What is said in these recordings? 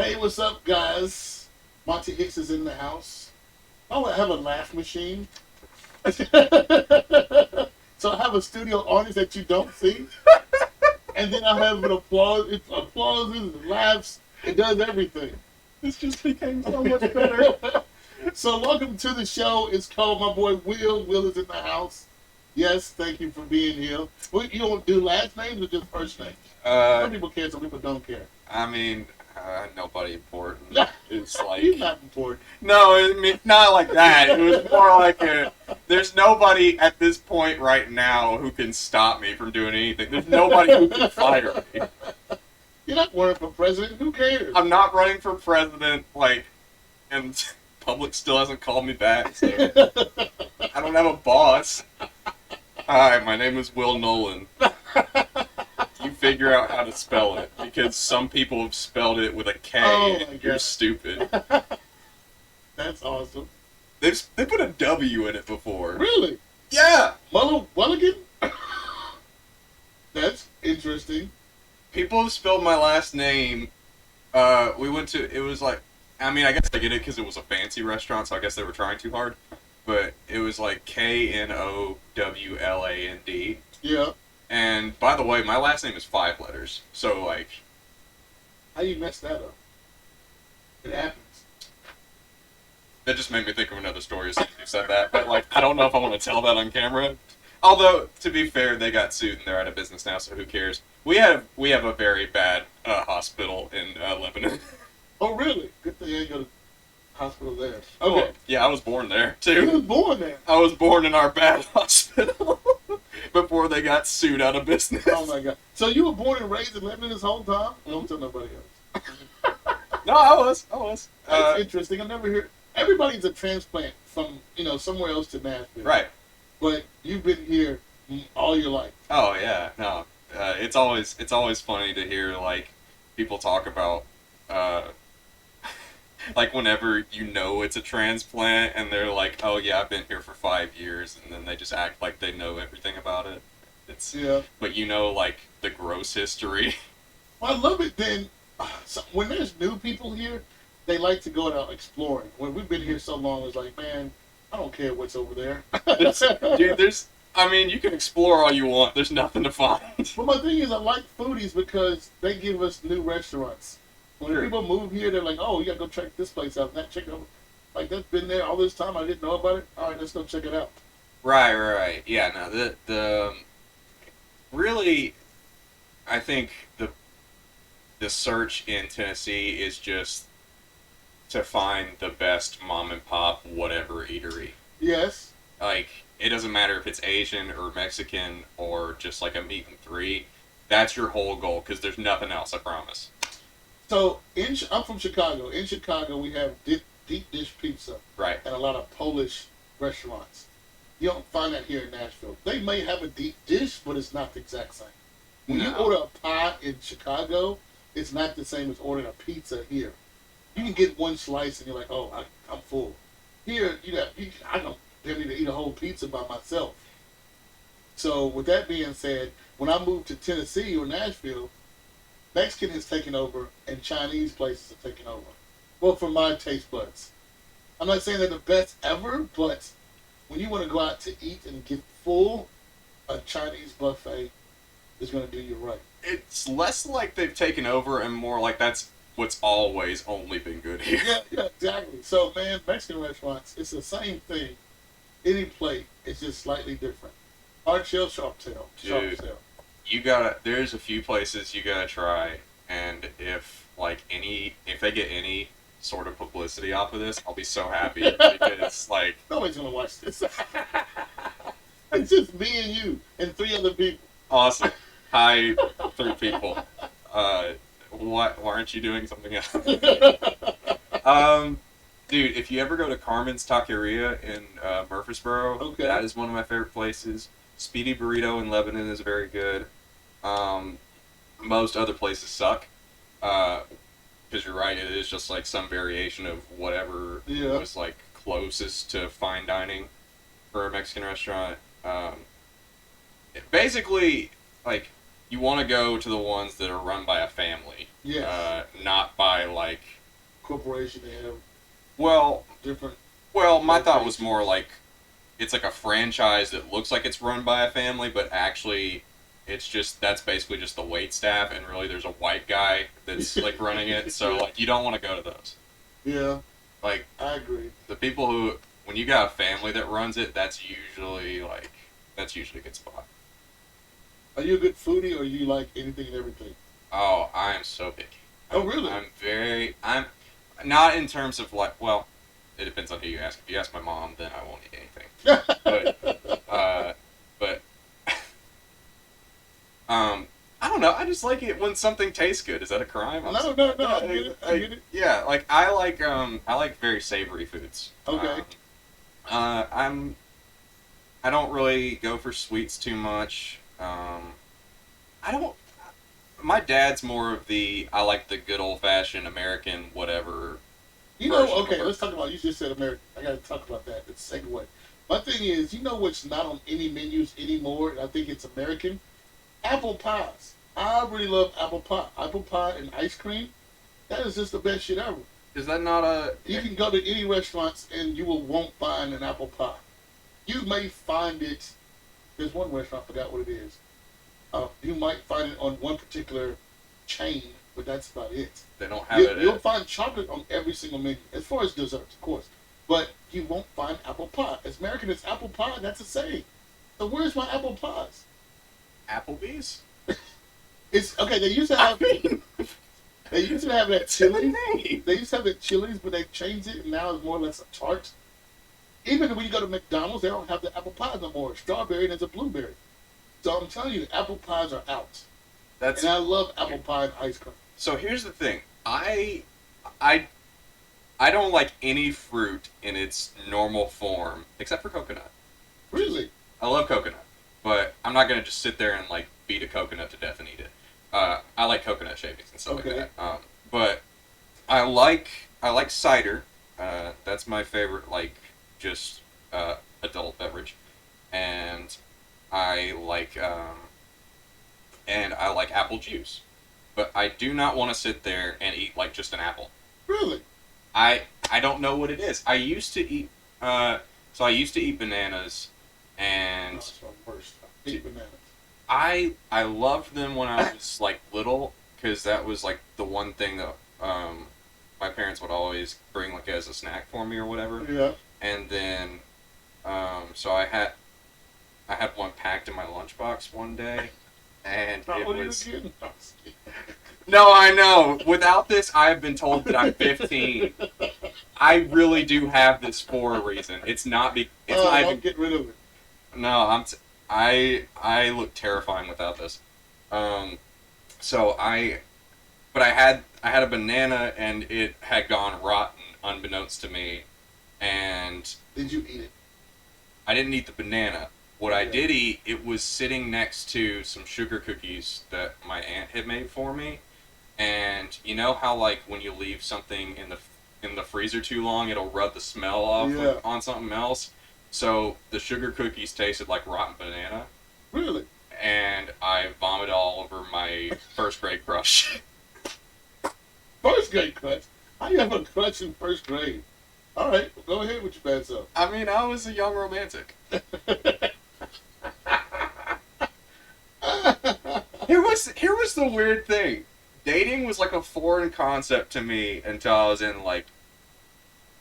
Hey, what's up, guys? Monty Hicks is in the house. Oh, I have a laugh machine. So I have a studio audience that you don't see, and then I have an applause. It applauses, it laughs, it does everything. This just became so much better. So welcome to the show. It's called My Boy Will. Will is in the house. Yes, thank you for being here. Well, you don't do last names or just first names? Some people care, some people don't care. I mean, nobody important. It's like He's not important. no, I mean not like that. It was more like there's nobody at this point right now who can stop me from doing anything. There's nobody who can fire me. You're not running for president. Who cares? I'm not running for president. And public still hasn't called me back. So I don't have a boss. Hi, my name is Will Nolan. You figure out how to spell it, because some people have spelled it with a K, and you're stupid. That's awesome. They put a W in it before. Really? Yeah! Mulligan? That's interesting. People have spelled my last name. It was like, I mean, I guess I get it because it was a fancy restaurant, so I guess they were trying too hard. But it was like Knowland. Yeah. And by the way, my last name is 5 letters. So like, how you mess that up? It happens. That just made me think of another story as soon as you said that. But like, I don't know if I want to tell that on camera. Although, to be fair, they got sued and they're out of business now, so who cares? We have a very bad hospital in Lebanon. Oh, really? Good thing you ain't go to hospital there. Okay. Oh, yeah, I was born there too. You was born there. I was born in our bad hospital before they got sued out of business. Oh my God! So you were born and raised in Lebanon this whole time? Don't tell nobody else. No, I was. That's interesting. I never hear. Everybody's a transplant from somewhere else to Nashville. Right. But you've been here all your life. Oh yeah, no. It's always funny to hear like people talk about like whenever it's a transplant and they're like, oh yeah, I've been here for 5 years, and then they just act like they know everything about it. But like the gross history. Well, I love it. Then when there's new people here, they like to go out exploring. When we've been here so long, it's like, man, I don't care what's over there. Dude, you can explore all you want. There's nothing to find. But my thing is, I like foodies because they give us new restaurants. When people move here, they're like, oh, you gotta go check this place out. That check it out. Like, that's been there all this time. I didn't know about it. All right, let's go check it out. Right. Yeah, no, the really, I think the search in Tennessee is just to find the best mom and pop whatever eatery. Yes. Like, it doesn't matter if it's Asian or Mexican or just like a meat and three. That's your whole goal, because there's nothing else, I promise. So, I'm from Chicago. In Chicago, we have deep dish pizza. Right. And a lot of Polish restaurants. You don't find that here in Nashville. They may have a deep dish, but it's not the exact same. When you order a pie in Chicago, it's not the same as ordering a pizza here. You can get one slice and you're like, oh, I'm full. Here, I don't need to eat a whole pizza by myself. So with that being said, when I moved to Tennessee or Nashville, Mexican has taken over and Chinese places have taken over. Well, for my taste buds. I'm not saying they're the best ever, but when you want to go out to eat and get full, a Chinese buffet is going to do you right. It's less like they've taken over and more like that's what's always only been good here. Yeah, exactly. So, man, Mexican restaurants, it's the same thing. Any plate, it's just slightly different. Hard shell, sharp shell. There's a few places you gotta try, and if they get any sort of publicity off of this, I'll be so happy, because like nobody's gonna watch this. It's just me and you and 3 other people. Awesome. Hi, 3 people. Why aren't you doing something else? Dude, if you ever go to Carmen's Taqueria in Murfreesboro, that is one of my favorite places. Speedy Burrito in Lebanon is very good. Most other places suck. Because you're right, it is just like some variation of whatever was like closest to fine dining for a Mexican restaurant. Basically, like, you want to go to the ones that are run by a family. Yes. Not by like corporation. They have Well, different. my thought was more like it's like a franchise that looks like it's run by a family, but actually that's basically just the wait staff, and really there's a white guy that's like running it. So Yeah. like you don't want to go to those. Yeah, Like I agree. the people who when you got a family that runs it, that's usually a good spot. Are you a good foodie, or you like anything and everything? Oh, I am so picky. Oh, really? I'm not in terms of like, well, it depends on who you ask. If you ask my mom, then I won't eat anything. But I don't know. I just like it when something tastes good. Is that a crime? No. I get it. I get it. Yeah, like I like very savory foods. Okay. I don't really go for sweets too much. I don't. My dad's more of I like the good old fashioned American whatever. Okay, let's talk about. You just said American. I got to talk about that. It's a segue. My thing is, what's not on any menus anymore, and I think it's American? Apple pies. I really love apple pie. Apple pie and ice cream. That is just the best shit ever. Is that not a? You can go to any restaurants and you won't find an apple pie. You may find it. There's one restaurant, I forgot what it is. You might find it on one particular chain, but that's about it. They don't have it. You'll find chocolate on every single menu, as far as desserts, of course. But you won't find apple pie. As American as apple pie, that's a saying. So where's my apple pies? Applebee's? It's okay. They used to have. They used to have that Chili's. They used to have that Chili's, but they changed it, and now it's more or less a tart. Even when you go to McDonald's, they don't have the apple pie no more. Strawberry and there's a blueberry. So I'm telling you, apple pies are out. And I love apple pie and ice cream. So here's the thing. I don't like any fruit in its normal form, except for coconut. Really? I love coconut, but I'm not gonna just sit there and like beat a coconut to death and eat it. I like coconut shavings and stuff like that. But I like cider. That's my favorite, like just adult beverage, and I like apple juice. But I do not want to sit there and eat like just an apple. Really? I don't know what it is. I used to eat bananas, and That's my worst. I hate bananas. I loved them when I was like little, because that was like the one thing that my parents would always bring like as a snack for me or whatever. Yeah. And then so I had one packed in my lunchbox one day, and it was. No, I know. Without this, I've been told that I'm 15. I really do have this for a reason. It's not not even. Get rid of it. No, I look terrifying without this. So but I had a banana and it had gone rotten unbeknownst to me, and did you eat it? I didn't eat the banana. What I did eat, it was sitting next to some sugar cookies that my aunt had made for me, and you know how like when you leave something in the freezer too long, it'll rub the smell off on something else. So the sugar cookies tasted like rotten banana. Really? And I vomited all over my first grade crush. First grade crush? How you have a crush in first grade? All right, go ahead with your bad self. I mean, I was a young romantic. Here was the weird thing. Dating was like a foreign concept to me until I was in like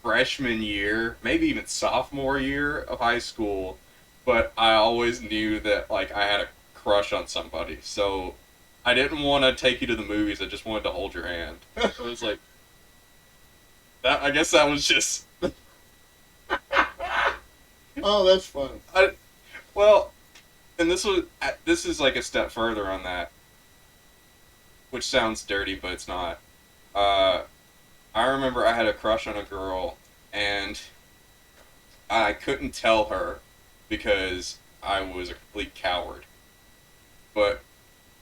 freshman year, maybe even sophomore year of high school. But I always knew that like I had a crush on somebody, so I didn't want to take you to the movies. I just wanted to hold your hand. It was like that. I guess that was just. Oh, that's fun. Well, and this is like a step further on that, which sounds dirty, but it's not. I remember I had a crush on a girl, and I couldn't tell her because I was a complete coward. But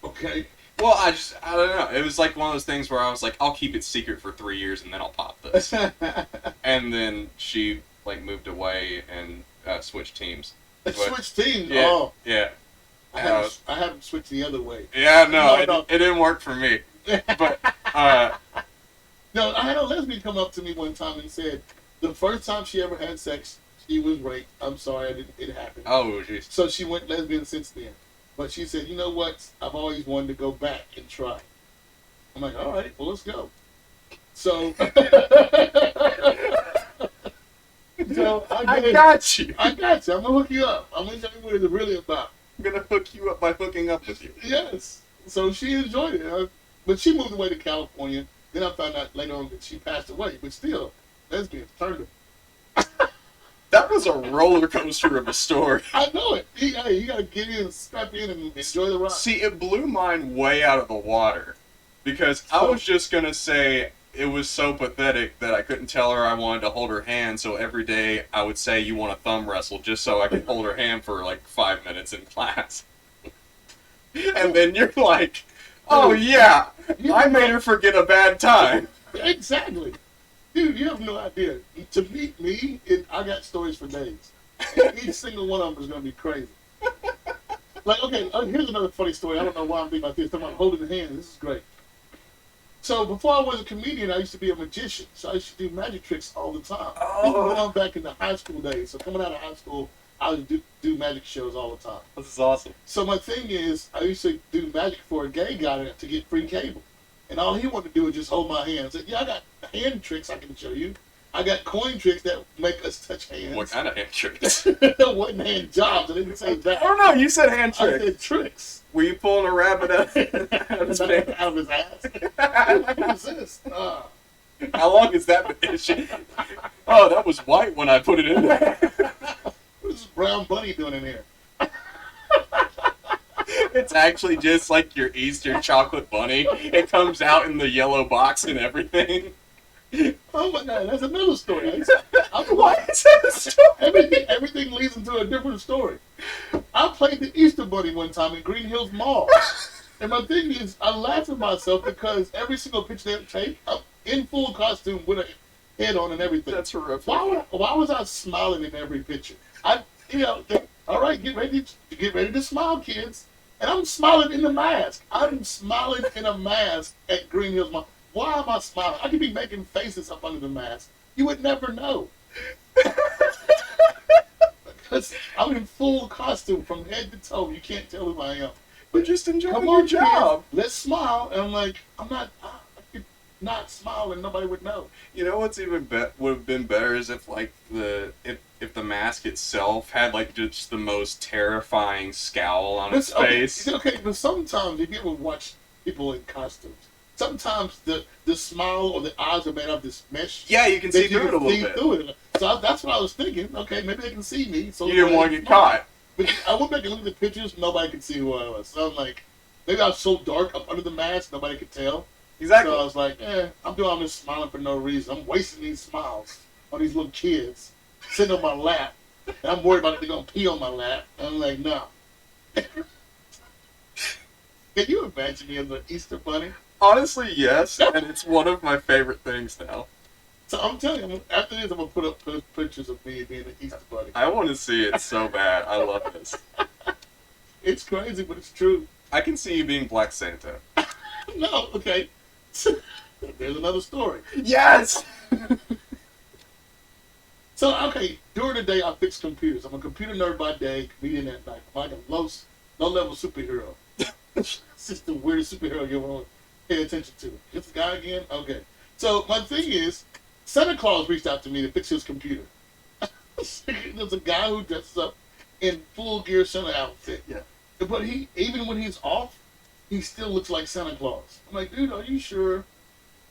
okay. Well, I don't know. It was like one of those things where I was like, I'll keep it secret for 3 years and then I'll pop this. And then she like moved away and switched teams. Switched teams? Yeah, oh. Yeah. I haven't switched the other way. Yeah, no, it didn't work for me. But no, I had a lesbian come up to me one time and said the first time she ever had sex, she was raped. I'm sorry, it happened. Oh, jeez. So she went lesbian since then. But she said, you know what? I've always wanted to go back and try. I'm like, all right, well, let's go. So, I got you. I got you. I'm going to hook you up. I'm going to tell you what it's really about. I'm going to hook you up by hooking up with you. Yes. So she enjoyed it. But she moved away to California. Then I found out later on that she passed away. But still, lesbians turned her. That was a roller coaster of a story. I know it. You got to get in, strap in, and enjoy the ride. See, it blew mine way out of the water. Because I was just going to say it was so pathetic that I couldn't tell her I wanted to hold her hand, so every day I would say, you want to thumb wrestle, just so I could hold her hand for like 5 minutes in class. And then you're like, oh yeah, I made her forget a bad time. Exactly. Dude, you have no idea. To meet me, I got stories for days. Each single one of them is going to be crazy. Like, okay, here's another funny story. I don't know why I'm thinking about this. I'm about holding the hand. This is great. So before I was a comedian, I used to be a magician. So I used to do magic tricks all the time. This was going back in the high school days. So coming out of high school, I would do magic shows all the time. This is awesome. So my thing is, I used to do magic for a gay guy to get free cable. And all he wanted to do was just hold my hand. I said, yeah, I got hand tricks I can show you. I got coin tricks that make us touch hands. What kind of hand tricks? It wasn't hand jobs. I didn't say that. Oh no, you said hand tricks. I said tricks. Were you pulling a rabbit out of his pants? Out of his ass. What is this? How long has that been? Oh, that was white when I put it in there. What is this brown bunny doing in here? It's actually just like your Easter chocolate bunny. It comes out in the yellow box and everything. Oh my God, that's another story. Why is that a story? Everything leads into a different story. I played the Easter Bunny one time in Green Hills Mall. And my thing is, I laugh at myself because every single picture they take, I'm in full costume with a head on and everything. That's horrific. Why was I smiling in every picture? All right, get ready to smile, kids. And I'm smiling in the mask. I'm smiling in a mask at Green Hills Mall. Why am I smiling? I could be making faces up under the mask. You would never know. Because I'm in full costume from head to toe. You can't tell who I am. But just enjoy your job. Kids, let's smile. And I'm like, I could not smile and nobody would know. You know what's even would have been better is if like if the mask itself had like just the most terrifying scowl on its face. Okay, but sometimes if you ever watch people in costumes, sometimes the smile or the eyes are made of this mesh. Yeah, you can see through it a little bit. So that's what I was thinking. Okay, maybe they can see me. So you didn't want to get caught. But I went back and looked at the pictures. Nobody could see who I was. So I'm like, maybe I was so dark up under the mask, nobody could tell. Exactly. So I was like, I'm doing all this smiling for no reason. I'm wasting these smiles on these little kids sitting on my lap. And I'm worried about if they're going to pee on my lap. And I'm like, no. Can you imagine me as an Easter bunny? Honestly, yes. And it's one of my favorite things now. So I'm telling you, after this, I'm going to put up pictures of me being an Easter bunny. I want to see it so bad. I love this. It's crazy, but it's true. I can see you being Black Santa. No, okay. There's another story. Yes! So, okay, during the day, I fix computers. I'm a computer nerd by day, comedian at night. I'm like a low-level superhero. It's just the weirdest superhero you want to pay attention to. This guy again? Okay. So, my thing is, Santa Claus reached out to me to fix his computer. There's a guy who dresses up in full gear Santa outfit. Yeah. But even when he's off, he still looks like Santa Claus. I'm like, dude, are you sure?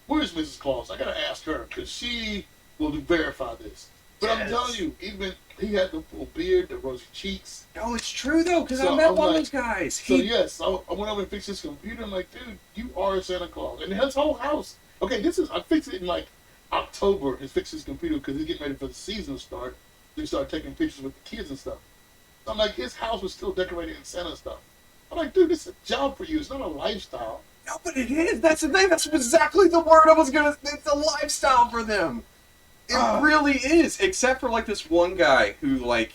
Where's Mrs. Claus? I gotta ask her, because she will verify this. But yes. I'm telling you, even he had the full beard, the rosy cheeks. No, it's true though, because I met one of those guys. So yes, I went over and fixed his computer. I'm like, dude, you are Santa Claus, and his whole house. Okay, I fixed it in like October. He fixed his computer because he's getting ready for the season to start. So he started taking pictures with the kids and stuff. So I'm like, his house was still decorated in Santa stuff. I'm like, dude, this is a job for you. It's not a lifestyle. No, but it is. That's the thing. That's exactly the word I was gonna. It's a lifestyle for them. It really is, except for like this one guy who like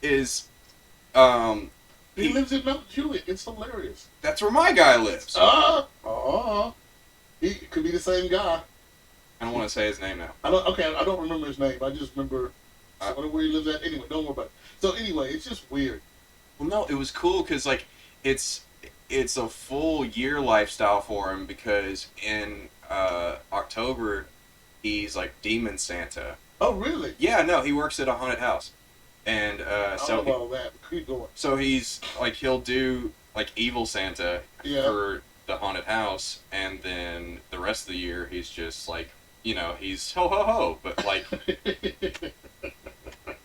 is, he lives in Mount Juliet. It's hilarious. That's where my guy lives. He could be the same guy. I don't want to say his name now. I don't remember his name. I just remember where he lives at. Anyway, don't worry about it. So anyway, it's just weird. Well, no, it was cool because like it's a full year lifestyle for him because in October he's like Demon Santa. Oh really? Yeah, no, he works at a haunted house, and I don't know about that. Keep going. So he's like he'll do like evil Santa for the haunted house, and then the rest of the year he's just like he's ho ho ho, but like.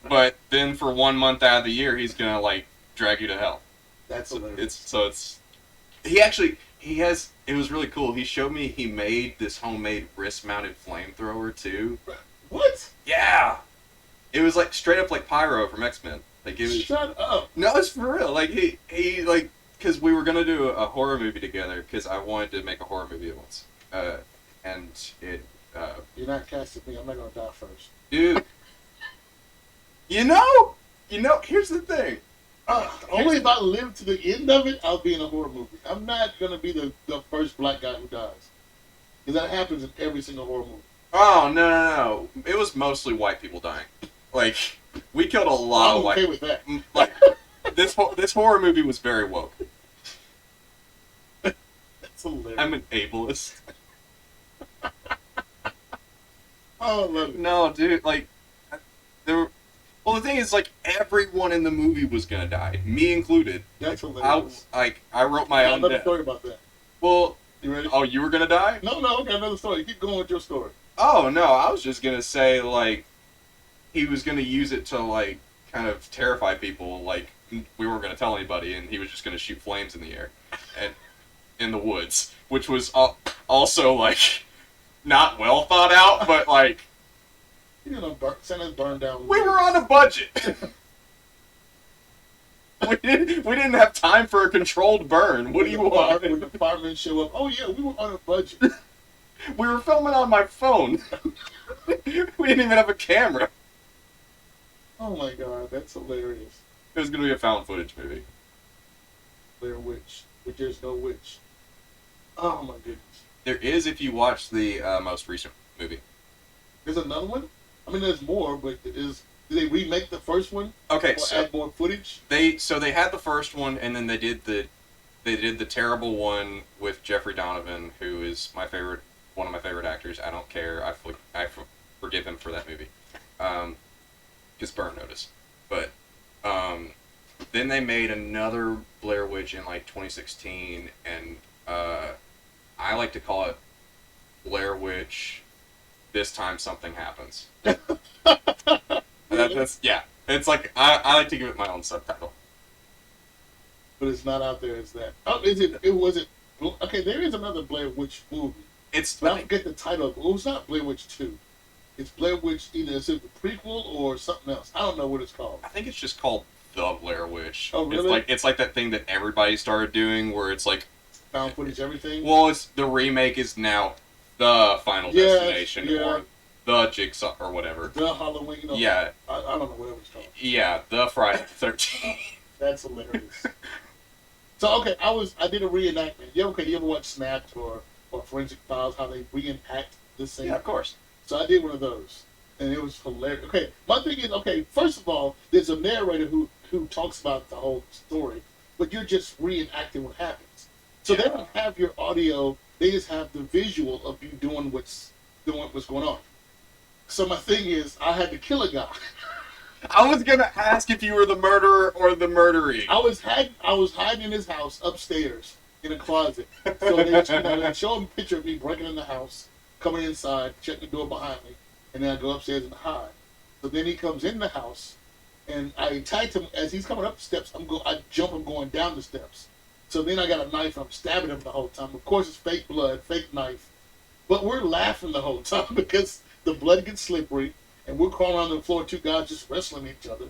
But then for 1 month out of the year, he's gonna like drag you to hell. That's hilarious. He has. It was really cool. He showed me he made this homemade wrist-mounted flamethrower too. What? Yeah. It was like straight up like pyro from X-Men. Like it was. Shut up. No, it's for real. Like he like because we were gonna do a horror movie together because I wanted to make a horror movie once. And it. You're not casting me. I'm not gonna die first, dude. You know, here's the thing. Only if I live to the end of it, I'll be in a horror movie. I'm not going to be the first black guy who dies. Because that happens in every single horror movie. Oh, no. It was mostly white people dying. Like, we killed a lot of white people. I'm okay with that. Like, this horror movie was very woke. That's hilarious. I'm an ableist. Oh, I love it. No, dude, like, there were... Well, the thing is, like, everyone in the movie was gonna die, me included. That's hilarious. I wrote my own another story about that. Well, you ready? Oh, you were gonna die? No, I got another story. Keep going with your story. Oh, no, I was just gonna say, like, he was gonna use it to, like, kind of terrify people, like, we weren't gonna tell anybody, and he was just gonna shoot flames in the air, and in the woods, which was also, like, not well thought out, but, like, Santa's burned down. We were on a budget. we didn't have time for a controlled burn. What do you want? When the firemen show up, oh yeah, we were on a budget. We were filming on my phone. We didn't even have a camera. Oh my god, that's hilarious. It was gonna be a found footage movie. Blair Witch, but there's no witch. Oh my goodness. There is if you watch the most recent movie. There's another one? I mean, there's more, but did they remake the first one? Okay, or so add more footage? They had the first one, and then they did the terrible one with Jeffrey Donovan, who is one of my favorite actors. I don't care. I forgive him for that movie. His Burn Notice, but then they made another Blair Witch in like 2016, and I like to call it Blair Witch. This time something happens. That's It's like I like to give it my own subtitle. But it's not out there as that. Oh, is it? It wasn't. Okay, there is another Blair Witch movie. But I forget the title. It was not Blair Witch 2. It's Blair Witch either is it the prequel or something else. I don't know what it's called. I think it's just called The Blair Witch. Oh really? It's like that thing that everybody started doing where it's like found footage everything. Well, it's the remake is now The Final Destination or The Jigsaw or whatever. The Halloween. Yeah. I don't know whatever it's called. Yeah, The Friday the 13th. That's hilarious. So okay, I did a reenactment. You ever watch Snapped or Forensic Files? How they reenact the scene? Yeah, of course. So I did one of those, and it was hilarious. Okay, my thing is, first of all, there's a narrator who talks about the whole story, but you're just reenacting what happens. So they don't have your audio; they just have the visual of you doing what's going on. So my thing is, I had to kill a guy. I was gonna ask if you were the murderer or the murderee. I was hiding in his house upstairs in a closet. So they show him a picture of me breaking in the house, coming inside, shutting the door behind me, and then I go upstairs and hide. So then he comes in the house, and I attacked him as he's coming up the steps. I jump him going down the steps. So then I got a knife and I'm stabbing him the whole time. Of course, it's fake blood, fake knife, but we're laughing the whole time because the blood gets slippery. And we're crawling on the floor, two guys just wrestling each other.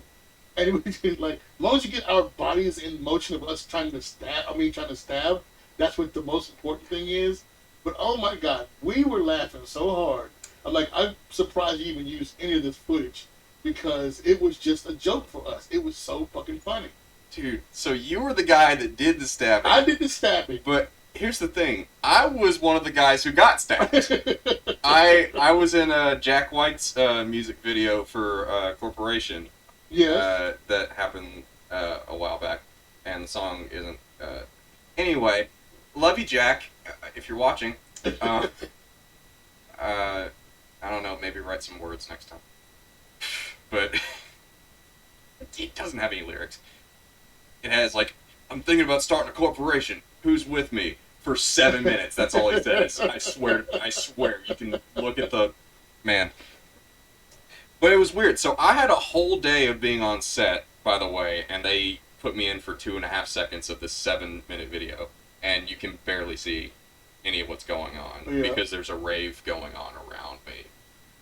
And it like, as long as you get our bodies in motion of us trying to stab, that's what the most important thing is. But oh my God, we were laughing so hard. I'm surprised you even used any of this footage because it was just a joke for us. It was so fucking funny. Dude, so you were the guy that did the stabbing. I did the stabbing. But here's the thing. I was one of the guys who got stabbed. I was in Jack White's music video for Corporation. Yes. That happened a while back, and the song isn't. Anyway, love you, Jack. If you're watching, I don't know. Maybe write some words next time. But it doesn't have any lyrics. It has like, I'm thinking about starting a corporation. Who's with me? For 7 minutes. That's all he says. I swear. You can look at the man. But it was weird. So I had a whole day of being on set, by the way, and they put me in for 2.5 seconds of this 7-minute video, and you can barely see any of what's going on because there's a rave going on around me.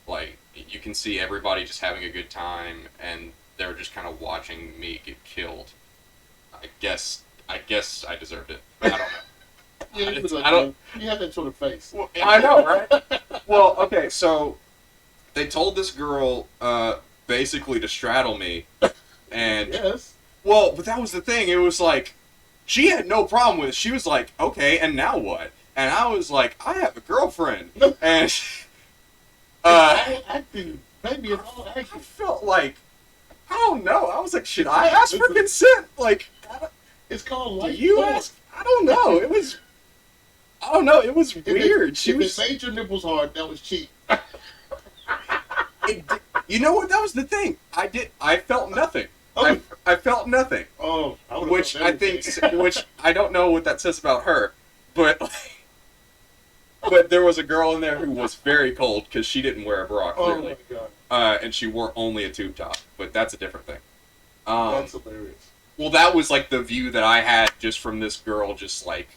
Like, you can see everybody just having a good time, and they're just kind of watching me get killed. I guess I deserved it. I don't know. Yeah, I don't. You have that sort of face. Well, I know, right? Well, okay, so they told this girl basically to straddle me, and yes. Well, but that was the thing. It was like she had no problem with it. She was like, "Okay, and now what?" And I was like, "I have a girlfriend," and I think maybe it's all I felt like I don't know. I was like, "Should I ask for consent?" Like, it's called life. Do you ask? I don't know. It was. I don't know. It was weird. If it made your nipples hard, that was cheap. You know what? That was the thing. I felt nothing. I felt nothing. Oh, which I think, which I don't know what that says about her, but there was a girl in there who was very cold because she didn't wear a bra clearly. Oh my god. And she wore only a tube top, but that's a different thing. That's hilarious. Well, that was like the view that I had just from this girl, just like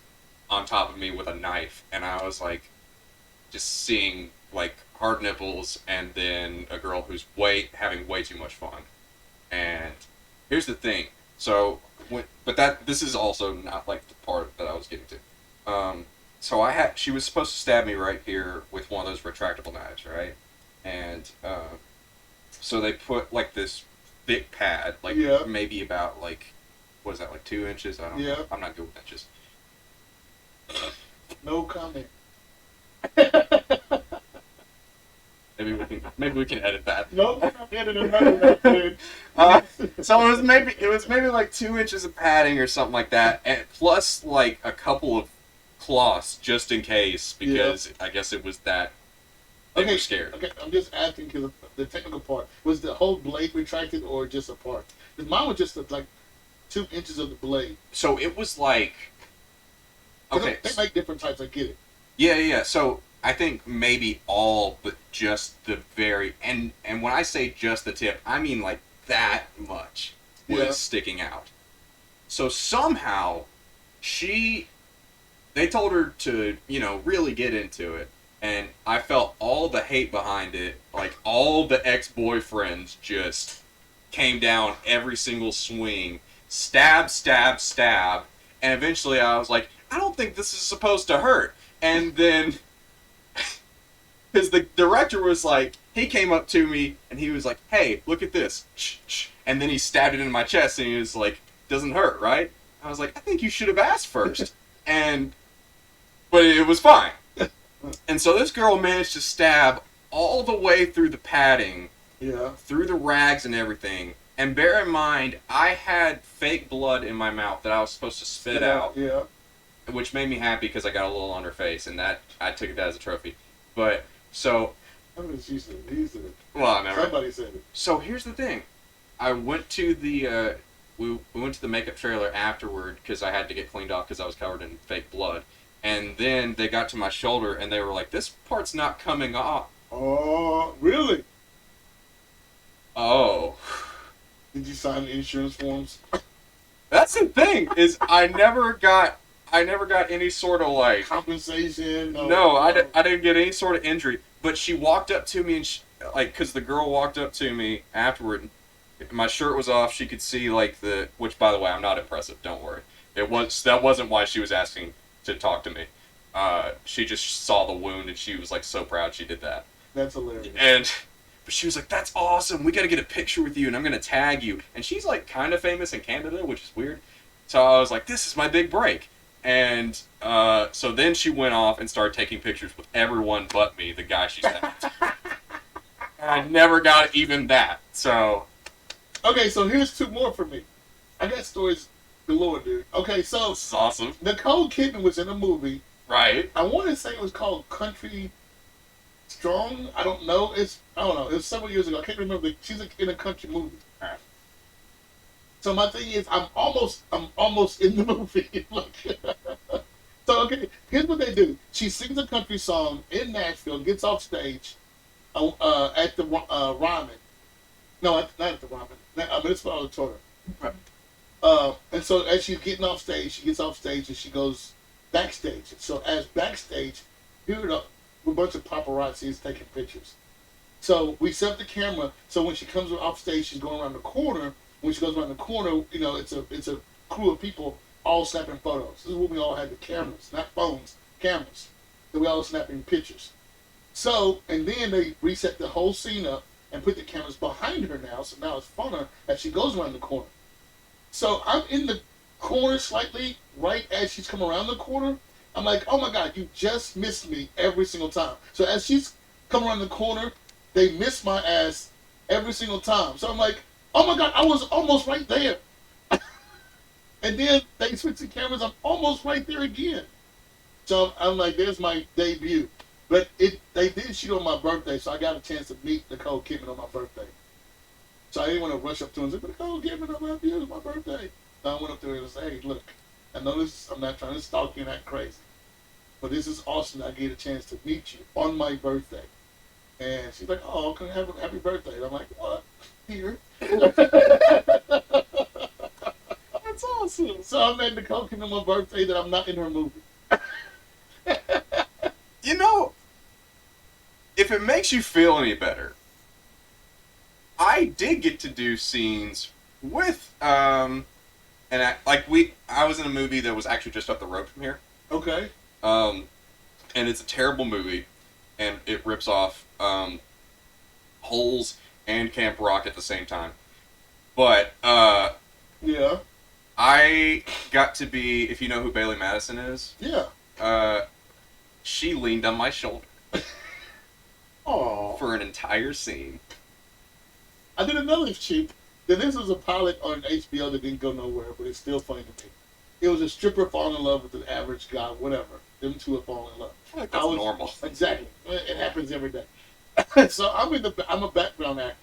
on top of me with a knife, and I was like, just seeing like hard nipples, and then a girl who's having way too much fun. And here's the thing. So, this is also not like the part that I was getting to. So she was supposed to stab me right here with one of those retractable knives, right? And so they put like this thick pad, like maybe about like, what is that, like 2 inches? I don't know. I'm not good with inches. No comment. Maybe we can edit that. No, I'm editing that. So it was maybe like 2 inches of padding or something like that, and plus like a couple of cloths just in case, because I guess it was that they were scared. Okay, I'm just asking because the technical part was the whole blade retracted or just a part? Because mine was just like 2 inches of the blade. So it was like. Okay. They make different types. I get it. Yeah. So I think maybe all but just the very and when I say just the tip, I mean like that much was sticking out. So somehow they told her to, really get into it, and I felt all the hate behind it. Like all the ex-boyfriends just came down every single swing, stab, and eventually I was like, I don't think this is supposed to hurt. And then, because the director was like, he came up to me and he was like, hey, look at this. And then he stabbed it in my chest and he was like, doesn't hurt, right? I was like, I think you should have asked first. But it was fine. And so this girl managed to stab all the way through the padding, through the rags and everything. And bear in mind, I had fake blood in my mouth that I was supposed to spit out. Which made me happy because I got a little on her face, and that I took that as a trophy. But so, she said it. Well, never. Somebody said it. So here's the thing: I went to the we went to the makeup trailer afterward because I had to get cleaned off because I was covered in fake blood. And then they got to my shoulder and they were like, "This part's not coming off." Oh, really? Oh. Did you sign the insurance forms? That's the thing is I never got any sort of like compensation. No, I didn't get any sort of injury. But she walked up to me and because the girl walked up to me afterward. My shirt was off. She could see like which by the way I'm not impressive. Don't worry. That wasn't why she was asking to talk to me. She just saw the wound and she was like so proud she did that. That's hilarious. But she was like, that's awesome. We got to get a picture with you and I'm going to tag you. And she's like kind of famous in Canada, which is weird. So I was like, this is my big break. And so then she went off and started taking pictures with everyone but me, the guy she sent. And I never got even that. So. Okay, so here's two more for me. I got stories galore, dude. Okay, so. This is awesome. Nicole Kidman was in a movie. Right. I want to say it was called Country Strong. I don't know. I don't know. It was several years ago. I can't remember. She's in a country movie. All right. So my thing is, I'm almost in the movie. So okay, here's what they do. She sings a country song in Nashville, gets off stage, at the Ryman. No, not at the Ryman. It's for auditorium. Right. And so as she's getting off stage, she gets off stage and she goes backstage. So as backstage, here are a bunch of paparazzis taking pictures. So we set up the camera. So when she comes off stage, she's going around the corner. When she goes around the corner, it's a crew of people all snapping photos. This is when we all had the cameras, not phones, cameras. So we all snapping pictures. So, and then they reset the whole scene up and put the cameras behind her now. So now it's funner as she goes around the corner. So I'm in the corner slightly right as she's come around the corner. I'm like, oh my God, you just missed me every single time. So as she's come around the corner, they miss my ass every single time. So I'm like, oh my God, I was almost right there. And then they switch the cameras, I'm almost right there again. So I'm like, there's my debut. But they did shoot on my birthday, so I got a chance to meet Nicole Kidman on my birthday. So I didn't want to rush up to her and say, Nicole Kidman, I love you, it's my birthday. So I went up to her and said, hey, look, I know this, I'm not trying to stalk you and act crazy. But this is awesome that I get a chance to meet you on my birthday. And she's like, oh, can I have a happy birthday? And I'm like, what? Here. That's awesome. So I met Nicole Kidman on my birthday that I'm not in her movie. You know, if it makes you feel any better, I did get to do scenes with, I was in a movie that was actually just up the road from here. Okay. And it's a terrible movie, and it rips off, Holes and Camp Rock at the same time. But, yeah. I got to be, if you know who Bailey Madison is. Yeah. She leaned on my shoulder. Aww. For an entire scene. I did another cheap. This was a pilot on HBO that didn't go nowhere, but it's still funny to me. It was a stripper falling in love with an average guy, whatever. Them two are falling in love. I feel like that's normal. Exactly. It happens every day. So I'm a background actor.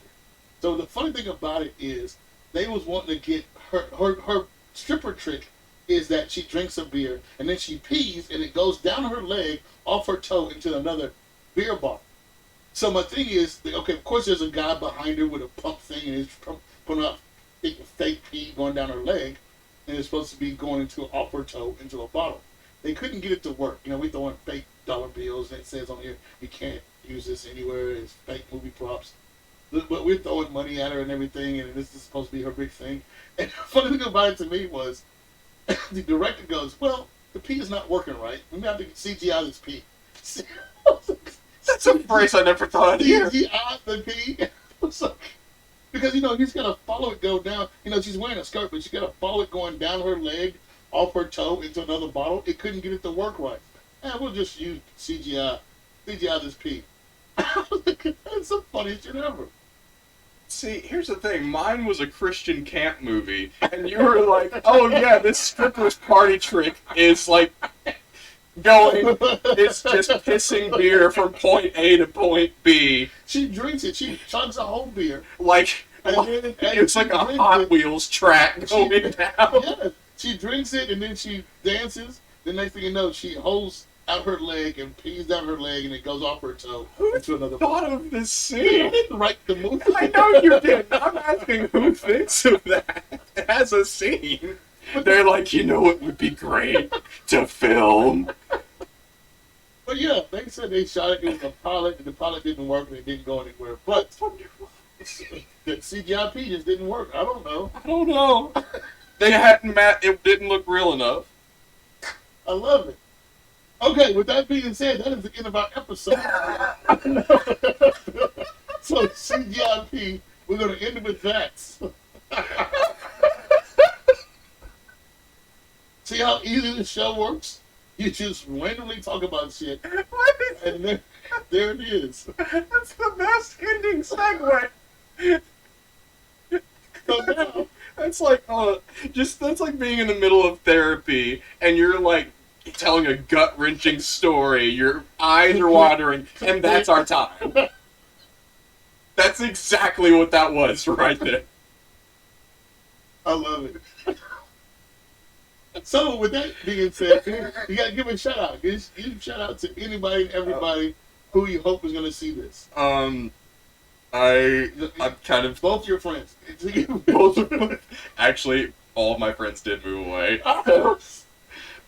So the funny thing about it is they was wanting to get her stripper trick is that she drinks a beer and then she pees and it goes down her leg off her toe into another beer bottle. So my thing is, okay, of course there's a guy behind her with a pump thing and he's putting out fake pee going down her leg and it's supposed to be going off her toe into a bottle. They couldn't get it to work. We throw in fake dollar bills and it says on here, you can't use this anywhere. It's fake movie props. But we're throwing money at her and everything and this is supposed to be her big thing. And the funny thing about it to me was, the director goes, well, the pee is not working right. We have to CGI this pee. That's a phrase I never thought I'd hear. CGI the pee. Because, he's got to follow it go down. She's wearing a skirt, but she's got to follow it going down her leg, off her toe, into another bottle. It couldn't get it to work right. We'll just use CGI this pee. That's the funniest shit ever. See, here's the thing. Mine was a Christian camp movie, and you were like, oh yeah, this stripper's party trick is like it's just pissing beer from point A to point B. She drinks it. She chugs a whole beer. It's like a Hot Wheels track going down. Yeah, she drinks it, and then she dances. The next thing you know, she holds out her leg and pees down her leg, and it goes off her toe into another. Who thought of this scene? I didn't write the movie. I know you did. I'm asking who thinks of that as a scene. They're like, it would be great to film. But yeah, they said they shot it. It was a pilot, and the pilot didn't work, and it didn't go anywhere. But the CGI just didn't work. I don't know. They hadn't it didn't look real enough. I love it. Okay, with that being said, that is the end of our episode. So CGIP, we're going to end it with that. See how easy this show works. You just randomly talk about shit, What is it? and there it is. That's the best ending segue. So now, That's like, that's like being in the middle of therapy and you're like telling a gut wrenching story. Your eyes are watering, and that's our time. That's exactly what that was right there. I love it. So with that being said, you gotta give a shout out. Give a shout out to anybody and everybody who you hope is gonna see this. I'm kind of Both your friends. both of them. Actually, all of my friends did move away.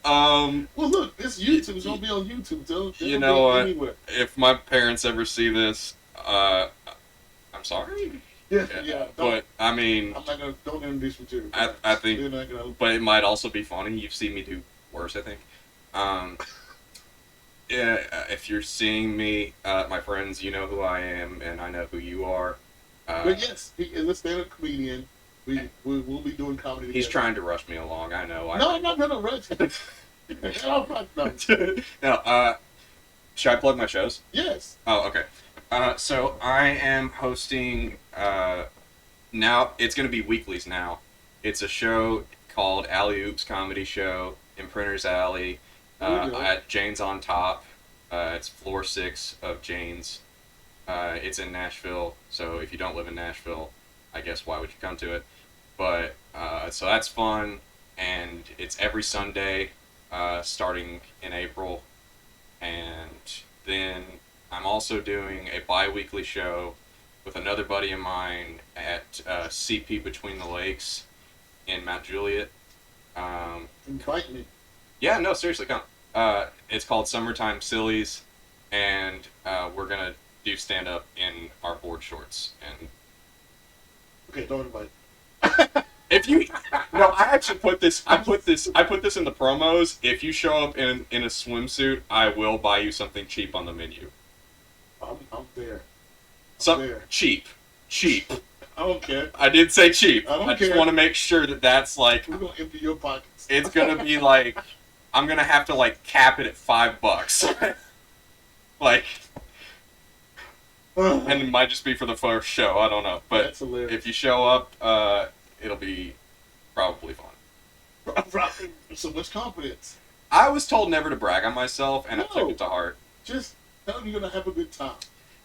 Well, look, this YouTube is gonna be on YouTube. You know what? Anywhere. If my parents ever see this, I'm sorry. Yeah. But I mean, I'm not gonna don't introduce me to your I parents. think, They're not gonna. but it might also be funny. You've seen me do worse, I think. Yeah, if you're seeing me, my friends, you know who I am, and I know who you are. But yes, he is a stand-up comedian. We will be doing comedy. He's together. trying to rush me along. I know. No, I'm not gonna rush. No. No. Should I plug my shows? Yes. Oh, okay. So I am hosting. Now it's going to be weeklies now. It's a show called Alley Oops Comedy Show in Printer's Alley at Jane's on Top. It's floor 6 of Jane's. It's in Nashville, so if you don't live in Nashville, I guess why would you come to it? But so that's fun, and it's every Sunday starting in April. And then I'm also doing a bi-weekly show with another buddy of mine at CP Between the Lakes in Mount Juliet. Invite me. Yeah, no, seriously, come. It's called Summertime Sillies, and we're gonna do stand-up in our board shorts. And Okay, don't invite. if you, no, I actually put this. I put this in the promos. If you show up in a swimsuit, I will buy you something cheap on the menu. I'm there. Some cheap. I don't care. I did say cheap. I don't just care. want to make sure that that's like. We're gonna empty your pockets. It's gonna be like, I'm gonna have to like cap it at $5. Like, and it might just be for the first show. I don't know, but That's hilarious. if you show up, it'll be probably fun. So much confidence. I was told never to brag on myself, and I took No. it to heart. Just tell him you're gonna have a good time.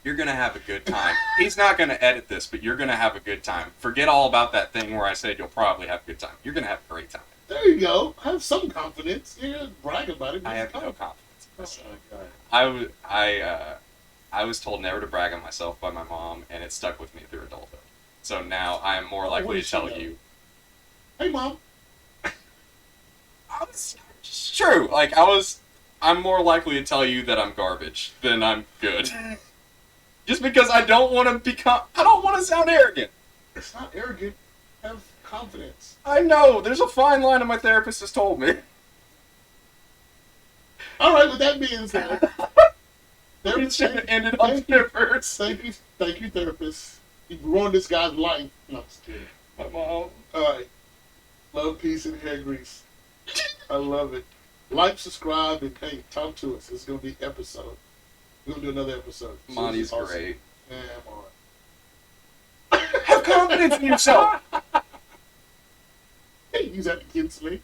You're gonna have a good time. He's not gonna edit this, but you're gonna have a good time. Forget all about that thing where I said you'll probably have a good time. You're gonna have a great time. There you go. Have some confidence. You're gonna brag about it. I have no Just confidence in myself. Oh my God. I was told never to brag on myself by my mom, and it stuck with me through adulthood. So now I am more likely to tell you. Hey, Mom. It's true. Like I'm more likely to tell you that I'm garbage than I'm good. Just because I don't want to sound arrogant. It's not arrogant. Have confidence. I know. There's a fine line that my therapist has told me. All right. With that being said, We should have ended on difference. Thank you, therapist. You ruined this guy's life. No, I'm just kidding. My mom. All right. Love, peace, and hair grease. I love it. Like, subscribe, and hey, talk to us. It's gonna be episode. We're gonna do another episode. Monty's Awesome. great. Yeah, I'm alright. Have confidence in yourself. Hey, use that against me.